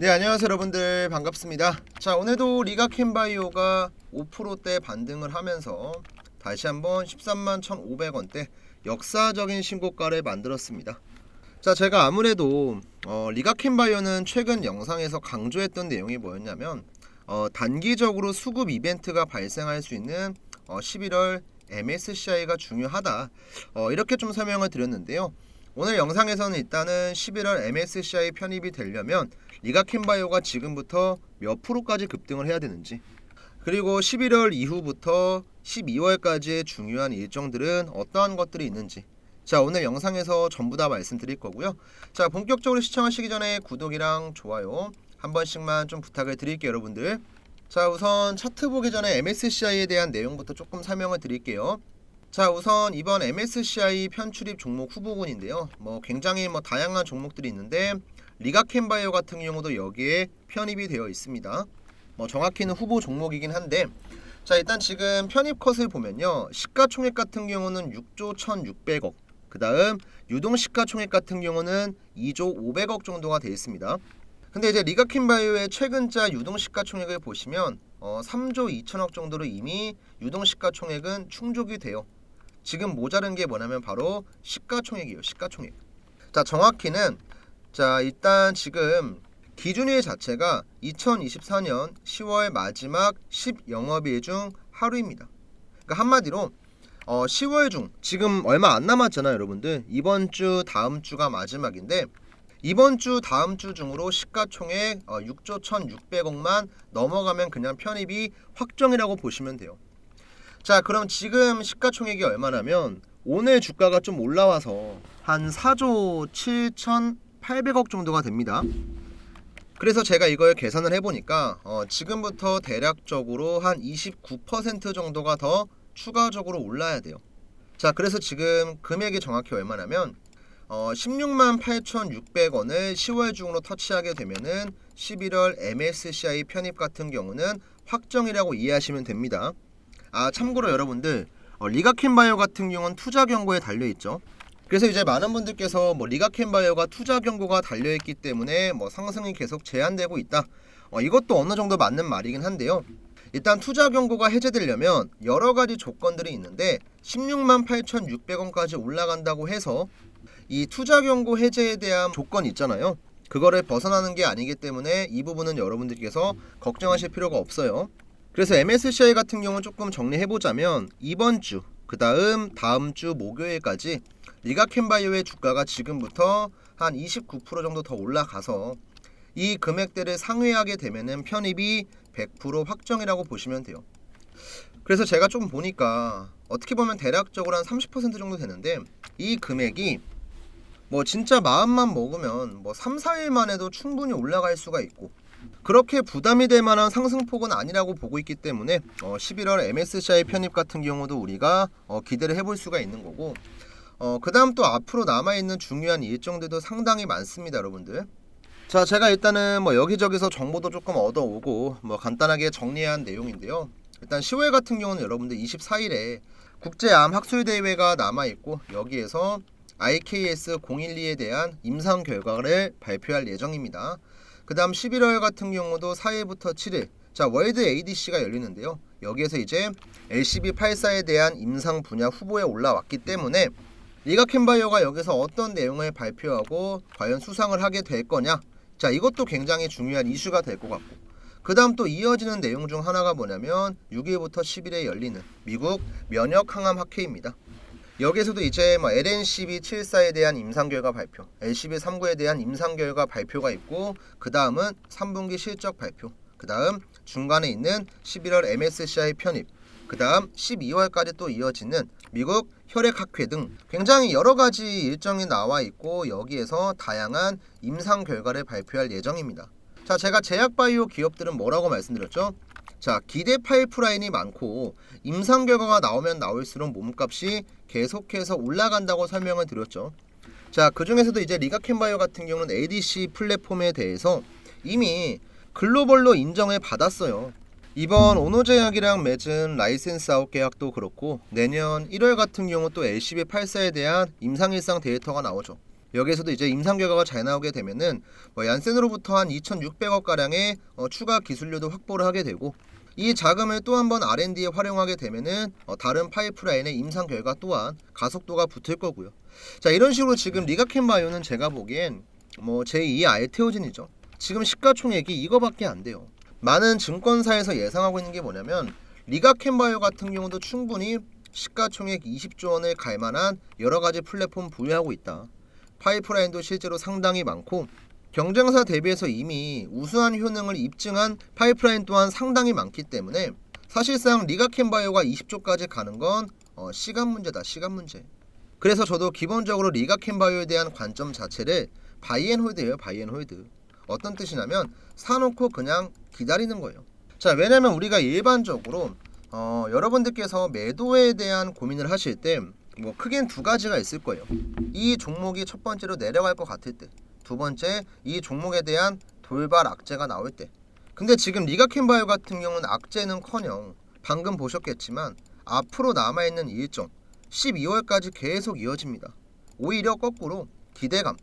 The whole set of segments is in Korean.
네, 안녕하세요 여러분들, 반갑습니다. 자, 오늘도 리가캠바이오가 5%대 반등을 하면서 다시 한번 13만 1,500원대 역사적인 신고가를 만들었습니다. 자, 제가 아무래도 리가캠바이오는 최근 영상에서 강조했던 내용이 뭐였냐면 단기적으로 수급 이벤트가 발생할 수 있는 11월 MSCI가 중요하다, 이렇게 좀 설명을 드렸는데요. 오늘 영상에서는 일단은 11월 MSCI 편입이 되려면 리가캠바이오가 지금부터 몇 프로까지 급등을 해야 되는지, 그리고 11월 이후부터 12월까지의 중요한 일정들은 어떠한 것들이 있는지, 자, 오늘 영상에서 전부 다 말씀드릴 거고요. 자, 본격적으로 시청하시기 전에 구독이랑 좋아요 한 번씩만 좀 부탁을 드릴게요 여러분들. 자, 우선 차트 보기 전에 MSCI에 대한 내용부터 조금 설명을 드릴게요. 자, 우선 이번 MSCI 편출입 종목 후보군인데요. 굉장히 다양한 종목들이 있는데 리가캠바이오 같은 경우도 여기에 편입이 되어 있습니다. 정확히는 후보 종목이긴 한데, 자, 일단 지금 편입 컷을 보면요, 시가총액 같은 경우는 6조 1,600억, 그 다음 유동 시가총액 같은 경우는 2조 500억 정도가 되어 있습니다. 근데 이제 리가캠바이오의 최근자 유동 시가총액을 보시면 3조 2천억 정도로 이미 유동 시가총액은 충족이 돼요. 지금 모자른 게 뭐냐면 바로 시가총액이에요. 시가총액. 자, 정확히는, 자, 일단 지금 기준일 자체가 2024년 10월 마지막 10영업일 중 하루입니다. 그러니까 한마디로 10월 중 지금 얼마 안 남았잖아요 여러분들. 이번 주 다음 주가 마지막인데, 이번 주 다음 주 중으로 시가총액 6조 1,600억만 넘어가면 그냥 편입이 확정이라고 보시면 돼요. 자, 그럼 지금 시가총액이 얼마냐면 오늘 주가가 좀 올라와서 한 4조 7,800억 정도가 됩니다. 그래서 제가 이걸 계산을 해보니까 지금부터 대략적으로 한 29% 정도가 더 추가적으로 올라야 돼요. 자, 그래서 지금 금액이 정확히 얼마냐면 16만 8,600원을 10월 중으로 터치하게 되면은 11월 MSCI 편입 같은 경우는 확정이라고 이해하시면 됩니다. 아, 참고로 여러분들, 리가캠바이오 같은 경우는 투자 경고에 달려있죠. 그래서 이제 많은 분들께서 리가캠바이오가 투자 경고가 달려있기 때문에 상승이 계속 제한되고 있다, 이것도 어느 정도 맞는 말이긴 한데요. 일단 투자 경고가 해제되려면 여러 가지 조건들이 있는데 16만 8,600원까지 올라간다고 해서 이 투자 경고 해제에 대한 조건이 있잖아요. 그거를 벗어나는 게 아니기 때문에 이 부분은 여러분들께서 걱정하실 필요가 없어요. 그래서 MSCI 같은 경우는 조금 정리해보자면 이번 주, 그 다음 주 목요일까지 리가캠바이오의 주가가 지금부터 한 29% 정도 더 올라가서 이 금액대를 상회하게 되면은 편입이 100% 확정이라고 보시면 돼요. 그래서 제가 좀 보니까 어떻게 보면 대략적으로 한 30% 정도 되는데, 이 금액이 진짜 마음만 먹으면 3, 4일만 해도 충분히 올라갈 수가 있고, 그렇게 부담이 될 만한 상승폭은 아니라고 보고 있기 때문에 11월 MSCI 편입 같은 경우도 우리가 기대를 해볼 수가 있는 거고, 그 다음 또 앞으로 남아있는 중요한 일정들도 상당히 많습니다 여러분들. 자, 제가 일단은 여기저기서 정보도 조금 얻어오고 간단하게 정리한 내용인데요. 일단 10월 같은 경우는 여러분들 24일에 국제암 학술대회가 남아있고, 여기에서 IKS 012에 대한 임상 결과를 발표할 예정입니다. 그 다음 11월 같은 경우도 4일부터 7일, 자, 월드 ADC가 열리는데요. 여기에서 이제 LCB84에 대한 임상 분야 후보에 올라왔기 때문에 리가캠바이오가 여기서 어떤 내용을 발표하고 과연 수상을 하게 될 거냐, 자, 이것도 굉장히 중요한 이슈가 될 것 같고, 그 다음 또 이어지는 내용 중 하나가 뭐냐면 6일부터 10일에 열리는 미국 면역항암 학회입니다. 여기에서도 이제 LNCB74에 대한 임상결과 발표, LCB39에 대한 임상결과 발표가 있고, 그 다음은 3분기 실적 발표, 그 다음 중간에 있는 11월 MSCI 편입, 그 다음 12월까지 또 이어지는 미국 혈액학회 등 굉장히 여러가지 일정이 나와 있고, 여기에서 다양한 임상 결과를 발표할 예정입니다. 자, 제가 제약바이오 기업들은 뭐라고 말씀드렸죠? 자, 기대 파이프라인이 많고 임상 결과가 나오면 나올수록 몸값이 계속해서 올라간다고 설명을 드렸죠. 자, 그 중에서도 이제 리가캠바이오 같은 경우는 ADC 플랫폼에 대해서 이미 글로벌로 인정을 받았어요. 이번 오노제약이랑 맺은 라이센스 아웃 계약도 그렇고, 내년 1월 같은 경우 또 LCB84에 대한 임상일상 데이터가 나오죠. 여기에서도 이제 임상 결과가 잘 나오게 되면은 얀센으로부터 한 2,600억 가량의 추가 기술료도 확보를 하게 되고, 이 자금을 또 한 번 R&D에 활용하게 되면은 다른 파이프라인의 임상 결과 또한 가속도가 붙을 거고요. 자, 이런 식으로 지금 리가켄바이오는 제가 보기엔 제2의 알테오진이죠. 지금 시가총액이 이거밖에 안 돼요. 많은 증권사에서 예상하고 있는 게 뭐냐면, 리가켄바이오 같은 경우도 충분히 시가총액 20조 원을 갈 만한 여러 가지 플랫폼 보유하고 있다. 파이프라인도 실제로 상당히 많고, 경쟁사 대비해서 이미 우수한 효능을 입증한 파이프라인 또한 상당히 많기 때문에 사실상 리가켄바이오가 20조까지 가는 건 시간 문제다, 시간 문제. 그래서 저도 기본적으로 리가켄바이오에 대한 관점 자체를 바이앤홀드예요, 바이앤홀드. 어떤 뜻이냐면 사놓고 그냥 기다리는 거예요. 자, 왜냐면 우리가 일반적으로 여러분들께서 매도에 대한 고민을 하실 때 크게는 두 가지가 있을 거예요. 이 종목이 첫 번째로 내려갈 것 같을 때, 두 번째 이 종목에 대한 돌발 악재가 나올 때. 근데 지금 리가켄바이오 같은 경우는 악재는커녕 방금 보셨겠지만 앞으로 남아있는 일정 12월까지 계속 이어집니다. 오히려 거꾸로 기대감,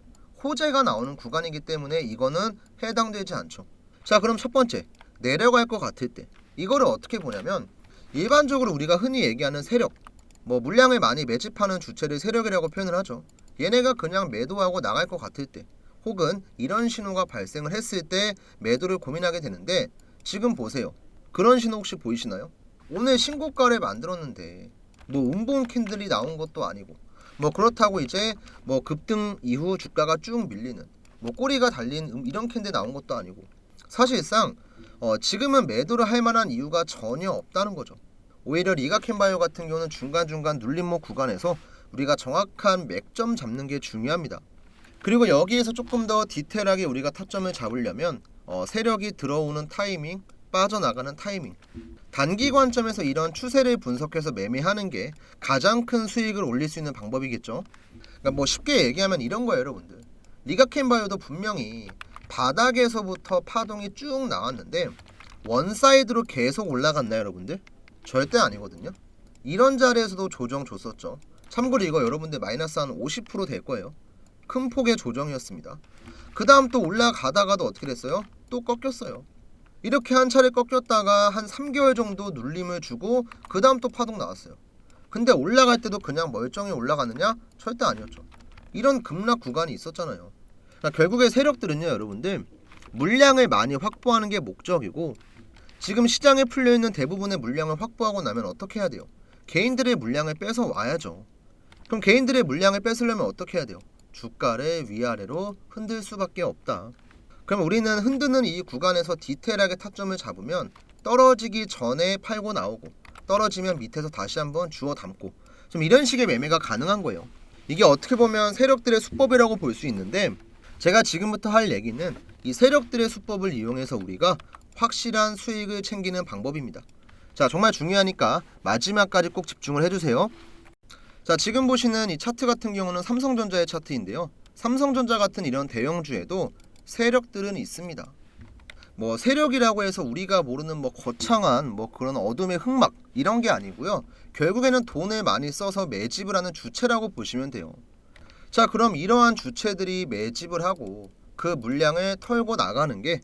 호재가 나오는 구간이기 때문에 이거는 해당되지 않죠. 자, 그럼 첫 번째, 내려갈 것 같을 때 이거를 어떻게 보냐면, 일반적으로 우리가 흔히 얘기하는 세력, 물량을 많이 매집하는 주체를 세력이라고 표현을 하죠. 얘네가 그냥 매도하고 나갈 것 같을 때, 혹은 이런 신호가 발생을 했을 때 매도를 고민하게 되는데, 지금 보세요. 그런 신호 혹시 보이시나요? 오늘 신고가를 만들었는데 운봉 캔들이 나온 것도 아니고, 그렇다고 이제 급등 이후 주가가 쭉 밀리는 꼬리가 달린 이런 캔들 나온 것도 아니고, 사실상 지금은 매도를 할 만한 이유가 전혀 없다는 거죠. 오히려 리가켄바이오 같은 경우는 중간중간 눌림목 구간에서 우리가 정확한 맥점 잡는 게 중요합니다. 그리고 여기에서 조금 더 디테일하게 우리가 타점을 잡으려면 세력이 들어오는 타이밍, 빠져나가는 타이밍, 단기 관점에서 이런 추세를 분석해서 매매하는 게 가장 큰 수익을 올릴 수 있는 방법이겠죠. 그러니까 쉽게 얘기하면 이런 거예요, 여러분들. 리가켄바이오도 분명히 바닥에서부터 파동이 쭉 나왔는데 원사이드로 계속 올라갔나요, 여러분들? 절대 아니거든요. 이런 자리에서도 조정 줬었죠. 참고로 이거 여러분들 마이너스 한 50% 될 거예요. 큰 폭의 조정이었습니다. 그 다음 또 올라가다가도 어떻게 됐어요? 또 꺾였어요. 이렇게 한 차례 꺾였다가 한 3개월 정도 눌림을 주고 그 다음 또 파동 나왔어요. 근데 올라갈 때도 그냥 멀쩡히 올라가느냐? 절대 아니었죠. 이런 급락 구간이 있었잖아요. 그러니까 결국에 세력들은요, 여러분들, 물량을 많이 확보하는 게 목적이고, 지금 시장에 풀려있는 대부분의 물량을 확보하고 나면 어떻게 해야 돼요? 개인들의 물량을 뺏어 와야죠. 그럼 개인들의 물량을 뺏으려면 어떻게 해야 돼요? 주가를 위아래로 흔들 수밖에 없다. 그럼 우리는 흔드는 이 구간에서 디테일하게 타점을 잡으면 떨어지기 전에 팔고 나오고, 떨어지면 밑에서 다시 한번 주워 담고, 좀 이런 식의 매매가 가능한 거예요. 이게 어떻게 보면 세력들의 수법이라고 볼 수 있는데, 제가 지금부터 할 얘기는 이 세력들의 수법을 이용해서 우리가 확실한 수익을 챙기는 방법입니다. 자, 정말 중요하니까 마지막까지 꼭 집중을 해주세요. 자, 지금 보시는 이 차트 같은 경우는 삼성전자의 차트인데요. 삼성전자 같은 이런 대형주에도 세력들은 있습니다. 세력이라고 해서 우리가 모르는 거창한 그런 어둠의 흑막 이런 게 아니고요. 결국에는 돈을 많이 써서 매집을 하는 주체라고 보시면 돼요. 자, 그럼 이러한 주체들이 매집을 하고 그 물량을 털고 나가는 게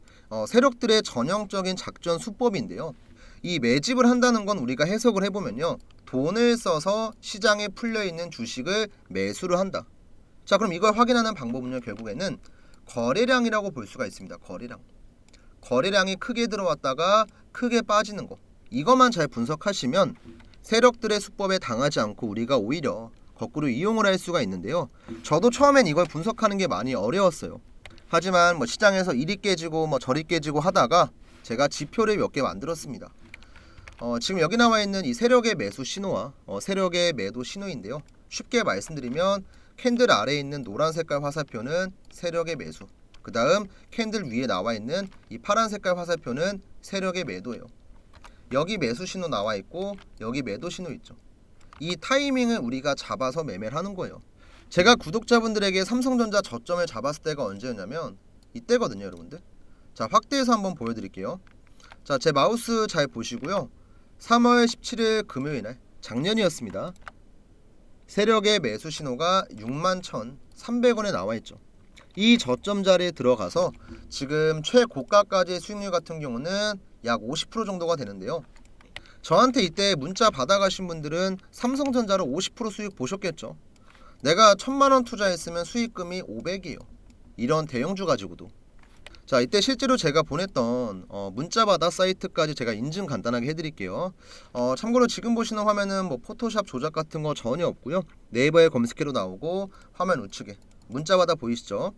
세력들의 전형적인 작전 수법인데요. 이 매집을 한다는 건 우리가 해석을 해보면요, 돈을 써서 시장에 풀려있는 주식을 매수를 한다. 자, 그럼 이걸 확인하는 방법은요, 결국에는 거래량이라고 볼 수가 있습니다. 거래량이 크게 들어왔다가 크게 빠지는 거, 이것만 잘 분석하시면 세력들의 수법에 당하지 않고 우리가 오히려 거꾸로 이용을 할 수가 있는데요. 저도 처음엔 이걸 분석하는 게 많이 어려웠어요. 하지만 시장에서 이리 깨지고 저리 깨지고 하다가 제가 지표를 몇 개 만들었습니다. 지금 여기 나와 있는 이 세력의 매수 신호와 세력의 매도 신호인데요. 쉽게 말씀드리면 캔들 아래에 있는 노란 색깔 화살표는 세력의 매수, 그 다음 캔들 위에 나와 있는 이 파란 색깔 화살표는 세력의 매도예요. 여기 매수 신호 나와 있고 여기 매도 신호 있죠. 이 타이밍을 우리가 잡아서 매매를 하는 거예요. 제가 구독자분들에게 삼성전자 저점을 잡았을 때가 언제였냐면 이때거든요, 여러분들. 자, 확대해서 한번 보여드릴게요. 자, 제 마우스 잘 보시고요. 3월 17일 금요일날, 작년이었습니다. 세력의 매수 신호가 61,300원에 나와 있죠. 이 저점 자리에 들어가서 지금 최고가까지의 수익률 같은 경우는 약 50% 정도가 되는데요. 저한테 이때 문자 받아가신 분들은 삼성전자로 50% 수익 보셨겠죠. 내가 1000만원 투자했으면 수익금이 500이에요. 이런 대형주 가지고도. 자, 이때 실제로 제가 보냈던 문자받아 사이트까지 제가 인증 간단하게 해드릴게요. 참고로 지금 보시는 화면은 뭐 포토샵 조작 같은 거 전혀 없고요. 네이버에 검색해도 나오고 화면 우측에 문자받아 보이시죠?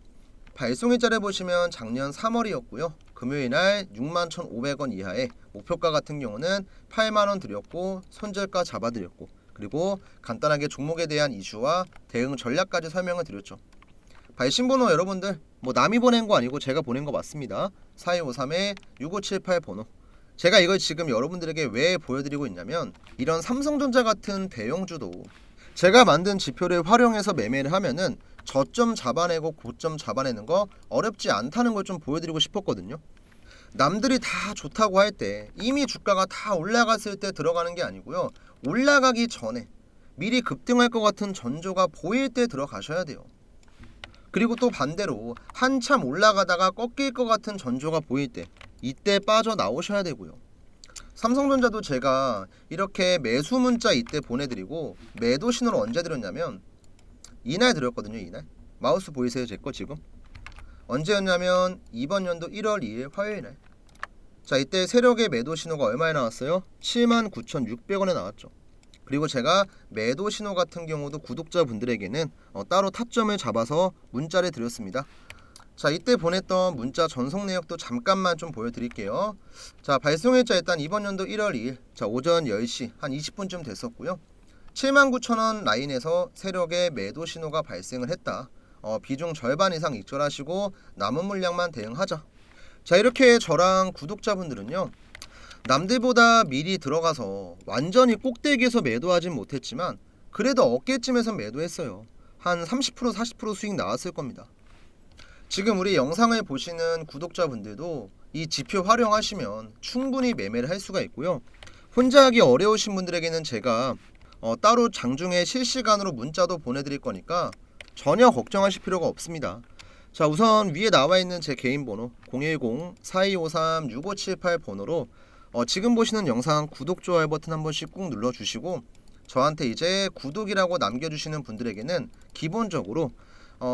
발송일자를 보시면 작년 3월이었고요. 금요일날 61,500원 이하에 목표가 같은 경우는 8만원 드렸고 손절가 잡아드렸고 그리고 간단하게 종목에 대한 이슈와 대응 전략까지 설명을 드렸죠. 발신번호 여러분들 뭐 남이 보낸 거 아니고 제가 보낸 거 맞습니다. 4253-6578 번호. 제가 이걸 지금 여러분들에게 왜 보여드리고 있냐면 이런 삼성전자 같은 대형주도 제가 만든 지표를 활용해서 매매를 하면은 저점 잡아내고 고점 잡아내는 거 어렵지 않다는 걸 좀 보여드리고 싶었거든요. 남들이 다 좋다고 할 때 이미 주가가 다 올라갔을 때 들어가는 게 아니고요. 올라가기 전에 미리 급등할 것 같은 전조가 보일 때 들어가셔야 돼요. 그리고 또 반대로 한참 올라가다가 꺾일 것 같은 전조가 보일 때 이때 빠져나오셔야 되고요. 삼성전자도 제가 이렇게 매수 문자 이때 보내드리고 매도 신호를 언제 드렸냐면 이날 드렸거든요. 이날 마우스 보이세요? 제 거 지금 언제였냐면 이번 연도 1월 2일 화요일날. 자, 이때 세력의 매도 신호가 얼마에 나왔어요? 79,600원에 나왔죠. 그리고 제가 매도 신호 같은 경우도 구독자분들에게는 따로 타점을 잡아서 문자를 드렸습니다. 자, 이때 보냈던 문자 전송 내역도 잠깐만 좀 보여드릴게요. 자, 발송일자 일단 이번 연도 1월 2일 자 오전 10시 한 20분쯤 됐었고요. 79,000원 라인에서 세력의 매도 신호가 발생을 했다. 비중 절반 이상 익절하시고 남은 물량만 대응하자. 자, 이렇게 저랑 구독자분들은요. 남들보다 미리 들어가서 완전히 꼭대기에서 매도하진 못했지만 그래도 어깨쯤에서 매도했어요. 한 30% 40% 수익 나왔을 겁니다. 지금 우리 영상을 보시는 구독자분들도 이 지표 활용하시면 충분히 매매를 할 수가 있고요. 혼자 하기 어려우신 분들에게는 제가 따로 장중에 실시간으로 문자도 보내드릴 거니까 전혀 걱정하실 필요가 없습니다. 자, 우선 위에 나와 있는 제 개인 번호 010-4253-6578 번호로 지금 보시는 영상 구독, 좋아요 버튼 한 번씩 꾹 눌러주시고 저한테 이제 구독이라고 남겨주시는 분들에게는 기본적으로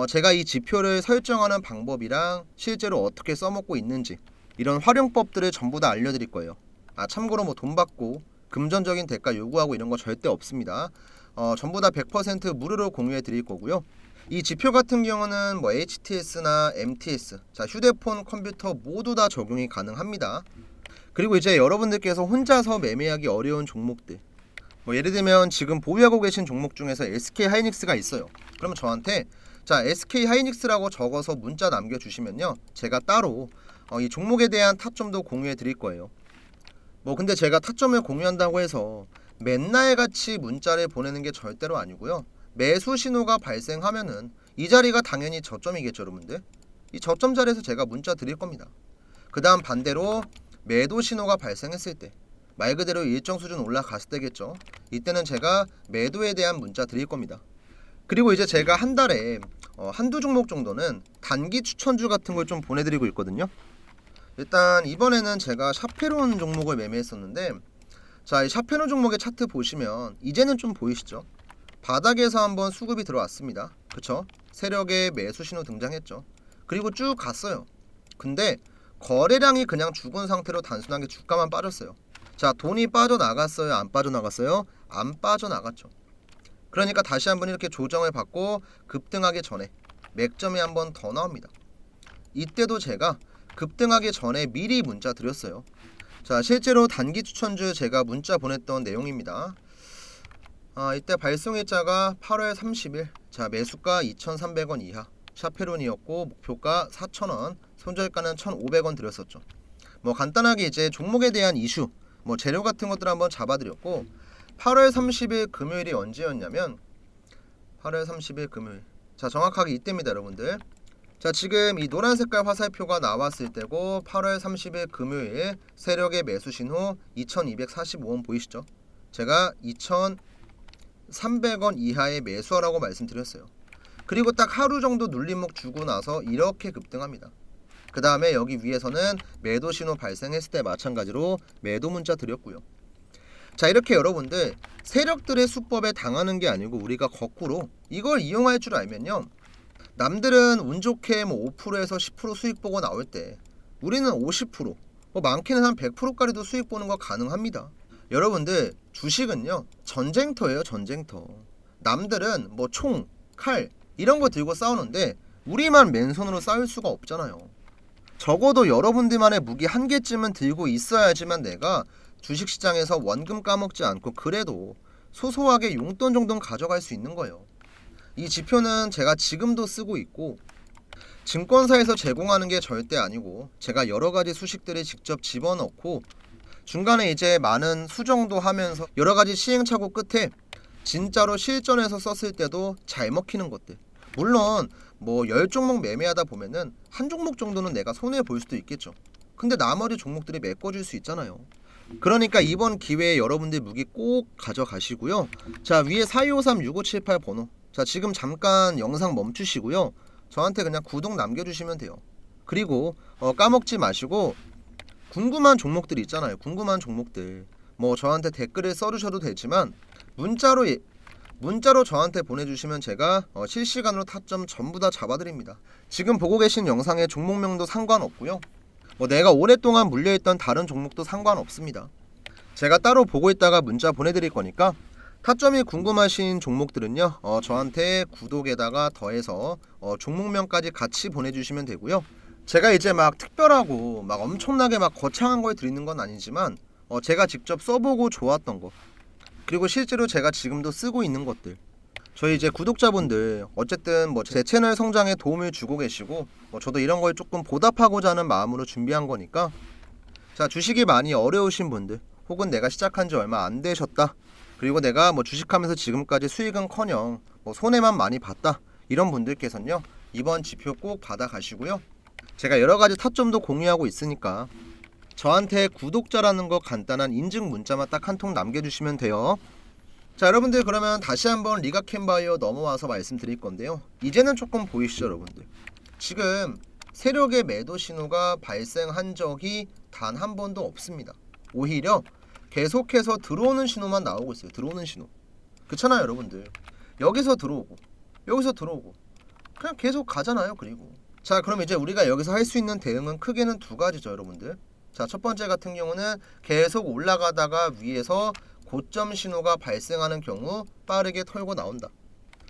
제가 이 지표를 설정하는 방법이랑 실제로 어떻게 써먹고 있는지 이런 활용법들을 전부 다 알려드릴 거예요. 참고로 뭐 돈 받고 금전적인 대가 요구하고 이런 거 절대 없습니다. 전부 다 100% 무료로 공유해 드릴 거고요. 이 지표 같은 경우는 뭐 HTS나 MTS, 자 휴대폰, 컴퓨터 모두 다 적용이 가능합니다. 그리고 이제 여러분들께서 혼자서 매매하기 어려운 종목들, 뭐 예를 들면 지금 보유하고 계신 종목 중에서 SK 하이닉스가 있어요. 그러면 저한테 자 SK 하이닉스라고 적어서 문자 남겨주시면요, 제가 따로 이 종목에 대한 타점도 공유해 드릴 거예요. 뭐 근데 제가 타점을 공유한다고 해서 맨날 같이 문자를 보내는 게 절대로 아니고요. 매수 신호가 발생하면은 이 자리가 당연히 저점이겠죠, 여러분들. 이 저점 자리에서 제가 문자 드릴 겁니다. 그 다음 반대로 매도 신호가 발생했을 때 말 그대로 일정 수준 올라갔을 때겠죠. 이때는 제가 매도에 대한 문자 드릴 겁니다. 그리고 이제 제가 한 달에 한두 종목 정도는 단기 추천주 같은 걸 좀 보내드리고 있거든요. 일단 이번에는 제가 샤페론 종목을 매매했었는데, 자, 이 샤페론 종목의 차트 보시면 이제는 좀 보이시죠? 바닥에서 한번 수급이 들어왔습니다. 그쵸? 세력의 매수 신호 등장했죠. 그리고 쭉 갔어요. 근데 거래량이 그냥 죽은 상태로 단순하게 주가만 빠졌어요. 자, 돈이 빠져나갔어요? 안 빠져나갔어요? 안 빠져나갔죠. 그러니까 다시 한번 이렇게 조정을 받고 급등하기 전에 맥점이 한번 더 나옵니다. 이때도 제가 급등하기 전에 미리 문자 드렸어요. 자, 실제로 단기 추천주 제가 문자 보냈던 내용입니다. 이때 발송일자가 8월 30일, 자 매수가 2,300원 이하 샤페론이었고 목표가 4,000원, 손절가는 1,500원 드렸었죠. 뭐 간단하게 이제 종목에 대한 이슈, 뭐 재료 같은 것들 한번 잡아드렸고, 8월 30일 금요일이 언제였냐면 8월 30일 금요일, 자 정확하게 이때입니다, 여러분들. 자, 지금 이 노란 색깔 화살표가 나왔을 때고 8월 30일 금요일 세력의 매수 신호 2,245원 보이시죠? 제가 300원 이하의 매수하라고 말씀드렸어요. 그리고 딱 하루 정도 눌림목 주고 나서 이렇게 급등합니다. 그 다음에 여기 위에서는 매도 신호 발생했을 때 마찬가지로 매도 문자 드렸고요. 자, 이렇게 여러분들 세력들의 수법에 당하는 게 아니고 우리가 거꾸로 이걸 이용할 줄 알면요, 남들은 운 좋게 뭐 5%에서 10% 수익 보고 나올 때 우리는 50%, 뭐 많게는 한 100%까지도 수익 보는 거 가능합니다. 여러분들 주식은요 전쟁터예요, 전쟁터. 남들은 뭐 총, 칼 이런 거 들고 싸우는데 우리만 맨손으로 싸울 수가 없잖아요. 적어도 여러분들만의 무기 한 개쯤은 들고 있어야지만 내가 주식시장에서 원금 까먹지 않고 그래도 소소하게 용돈 정도는 가져갈 수 있는 거예요. 이 지표는 제가 지금도 쓰고 있고 증권사에서 제공하는 게 절대 아니고 제가 여러가지 수식들을 직접 집어넣고 중간에 이제 많은 수정도 하면서 여러가지 시행착오 끝에 진짜로 실전에서 썼을 때도 잘 먹히는 것들. 물론 뭐 10종목 매매하다 보면은 한 종목 정도는 내가 손해볼 수도 있겠죠. 근데 나머지 종목들이 메꿔줄 수 있잖아요. 그러니까 이번 기회에 여러분들 무기 꼭 가져가시고요. 자, 위에 42536578 번호, 자 지금 잠깐 영상 멈추시고요. 저한테 그냥 구독 남겨주시면 돼요. 그리고 까먹지 마시고 궁금한 종목들 있잖아요. 궁금한 종목들 뭐 저한테 댓글을 써주셔도 되지만 문자로 저한테 보내주시면 제가 실시간으로 타점 전부 다 잡아드립니다. 지금 보고 계신 영상의 종목명도 상관없고요. 뭐 내가 오랫동안 물려있던 다른 종목도 상관없습니다. 제가 따로 보고 있다가 문자 보내드릴 거니까 타점이 궁금하신 종목들은요 저한테 구독에다가 더해서 종목명까지 같이 보내주시면 되고요. 제가 이제 막 특별하고 막 엄청나게 막 거창한 걸 드리는 건 아니지만 제가 직접 써보고 좋았던 거, 그리고 실제로 제가 지금도 쓰고 있는 것들, 저희 이제 구독자분들 어쨌든 뭐 제 채널 성장에 도움을 주고 계시고 저도 이런 걸 조금 보답하고자 하는 마음으로 준비한 거니까, 자 주식이 많이 어려우신 분들 혹은 내가 시작한 지 얼마 안 되셨다, 그리고 내가 뭐 주식하면서 지금까지 수익은커녕 뭐 손해만 많이 봤다, 이런 분들께서는요 이번 지표 꼭 받아 가시고요. 제가 여러가지 타점도 공유하고 있으니까 저한테 구독자라는 거 간단한 인증 문자만 딱 한 통 남겨주시면 돼요. 자 여러분들, 그러면 다시 한번 리가캠바이오 넘어와서 말씀드릴 건데요. 이제는 조금 보이시죠 여러분들? 지금 세력의 매도 신호가 발생한 적이 단 한 번도 없습니다. 오히려 계속해서 들어오는 신호만 나오고 있어요. 들어오는 신호. 그렇잖아요 여러분들. 여기서 들어오고 여기서 들어오고 그냥 계속 가잖아요. 그리고 자 그럼 이제 우리가 여기서 할 수 있는 대응은 크게는 두 가지죠 여러분들. 자 첫 번째 같은 경우는 계속 올라가다가 위에서 고점 신호가 발생하는 경우 빠르게 털고 나온다.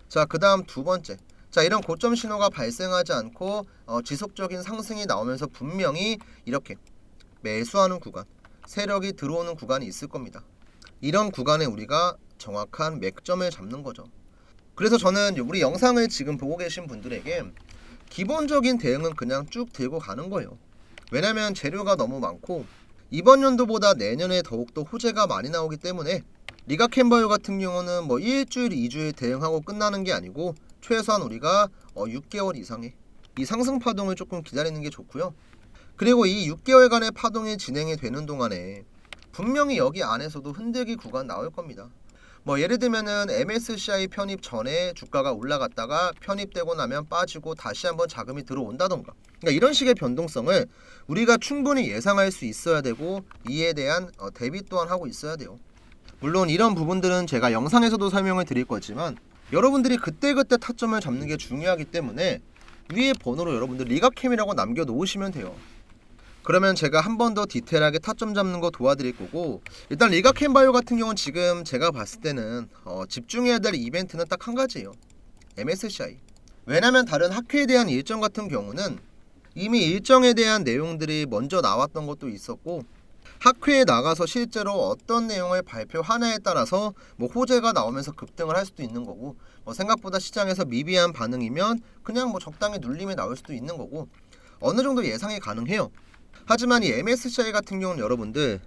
자 그 다음 두 번째, 자 이런 고점 신호가 발생하지 않고 지속적인 상승이 나오면서 분명히 이렇게 매수하는 구간, 세력이 들어오는 구간이 있을 겁니다. 이런 구간에 우리가 정확한 맥점을 잡는 거죠. 그래서 저는 우리 영상을 지금 보고 계신 분들에게 기본적인 대응은 그냥 쭉 들고 가는 거예요. 왜냐면 재료가 너무 많고 이번 연도보다 내년에 더욱더 호재가 많이 나오기 때문에 리가캠바이오 같은 경우는 뭐 일주일, 2주일 대응하고 끝나는 게 아니고 최소한 우리가 6개월 이상의 이 상승 파동을 조금 기다리는 게 좋고요. 그리고 이 6개월간의 파동이 진행이 되는 동안에 분명히 여기 안에서도 흔들기 구간 나올 겁니다. 뭐 예를 들면은 MSCI 편입 전에 주가가 올라갔다가 편입되고 나면 빠지고 다시 한번 자금이 들어온다던가, 그러니까 이런 식의 변동성을 우리가 충분히 예상할 수 있어야 되고 이에 대한 대비 또한 하고 있어야 돼요. 물론 이런 부분들은 제가 영상에서도 설명을 드릴 거지만 여러분들이 그때그때 타점을 잡는 게 중요하기 때문에 위에 번호로 여러분들 리가캠이라고 남겨 놓으시면 돼요. 그러면 제가 한 번 더 디테일하게 타점 잡는 거 도와드릴 거고, 일단 리가캠바이오 같은 경우는 지금 제가 봤을 때는 집중해야 될 이벤트는 딱 한 가지예요. MSCI. 왜냐면 다른 학회에 대한 일정 같은 경우는 이미 일정에 대한 내용들이 먼저 나왔던 것도 있었고, 학회에 나가서 실제로 어떤 내용을 발표하냐에 따라서 뭐 호재가 나오면서 급등을 할 수도 있는 거고, 생각보다 시장에서 미비한 반응이면 그냥 뭐 적당히 눌림이 나올 수도 있는 거고, 어느 정도 예상이 가능해요. 하지만 이 MSCI 같은 경우는 여러분들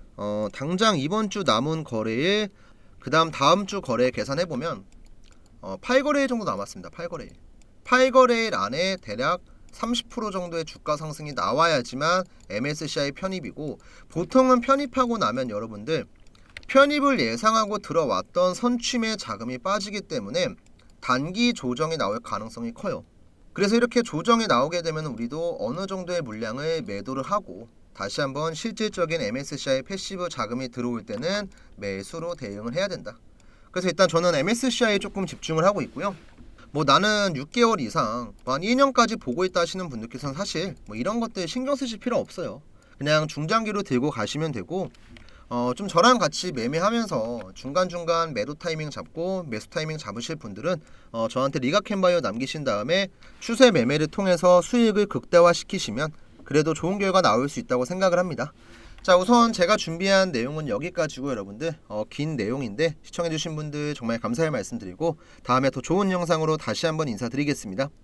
당장 이번 주 남은 거래일, 그 다음 다음 주 거래 계산해보면 8거래일 정도 남았습니다. 8거래일. 8거래일 안에 대략 30% 정도의 주가 상승이 나와야지만 MSCI 편입이고, 보통은 편입하고 나면 여러분들 편입을 예상하고 들어왔던 선취매 자금이 빠지기 때문에 단기 조정이 나올 가능성이 커요. 그래서 이렇게 조정이 나오게 되면 우리도 어느 정도의 물량을 매도를 하고 다시 한번 실질적인 MSCI 패시브 자금이 들어올 때는 매수로 대응을 해야 된다. 그래서 일단 저는 MSCI에 조금 집중을 하고 있고요. 뭐 나는 6개월 이상, 한 2년까지 보고 있다 하시는 분들께서는 사실 뭐 이런 것들 신경 쓰실 필요 없어요. 그냥 중장기로 들고 가시면 되고, 좀 저랑 같이 매매하면서 중간중간 매도 타이밍 잡고 매수 타이밍 잡으실 분들은 저한테 리가캔바이오 남기신 다음에 추세 매매를 통해서 수익을 극대화시키시면 그래도 좋은 결과 나올 수 있다고 생각을 합니다. 자, 우선 제가 준비한 내용은 여기까지고 여러분들 긴 내용인데 시청해주신 분들 정말 감사의 말씀드리고 다음에 더 좋은 영상으로 다시 한번 인사드리겠습니다.